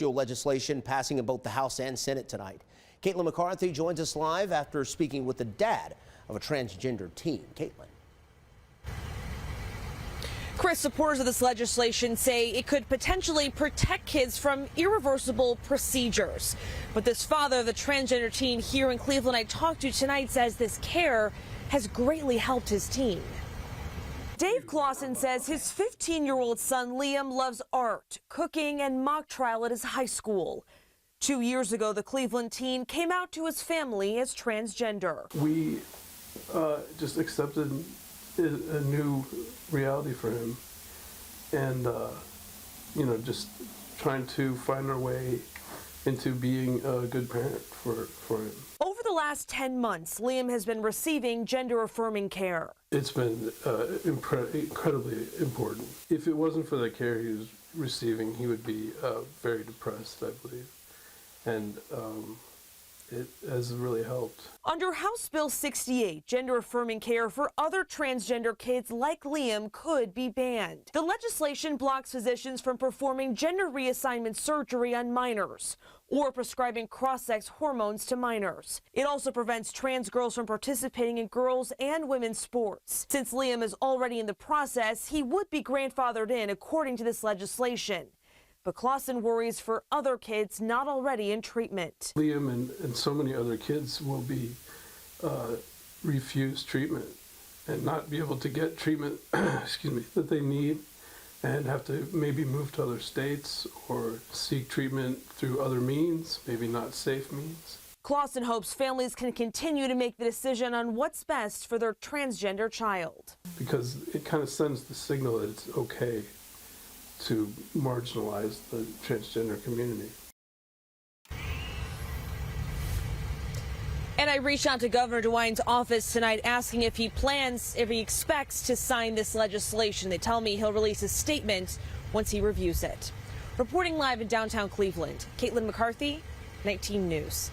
Legislation passing in both the House and Senate tonight. Caitlin McCarthy joins us live after speaking with the dad of a transgender teen. Caitlin. Chris, supporters of this legislation say it could potentially protect kids from irreversible procedures. But this father of the transgender teen here in Cleveland I talked to tonight says this care has greatly helped his teen. Dave Clausen says his 15-year-old son Liam loves art, cooking, and mock trial at his high school. 2 years ago, the Cleveland teen came out to his family as transgender. We just accepted a new reality for him, and just trying to find our way into being a good parent for him. Over the last 10 months, Liam has been receiving gender-affirming care. It's been incredibly important. If it wasn't for the care he was receiving, he would be very depressed, I believe. And it has really helped. Under House Bill 68, gender-affirming care for other transgender kids like Liam could be banned. The legislation blocks physicians from performing gender reassignment surgery on minors or prescribing cross-sex hormones to minors. It also prevents trans girls from participating in girls' and women's sports. Since Liam is already in the process, he would be grandfathered in according to this legislation. But Clausen worries for other kids not already in treatment. Liam and so many other kids will be refused treatment and not be able to get treatment that they need, and have to maybe move to other states or seek treatment through other means, maybe not safe means. Clausen hopes families can continue to make the decision on what's best for their transgender child. Because it kind of sends the signal that it's okay to marginalize the transgender community. And I reached out to Governor DeWine's office tonight asking if he expects to sign this legislation. They tell me he'll release a statement once he reviews it. Reporting live in downtown Cleveland, Caitlin McCarthy, 19 News.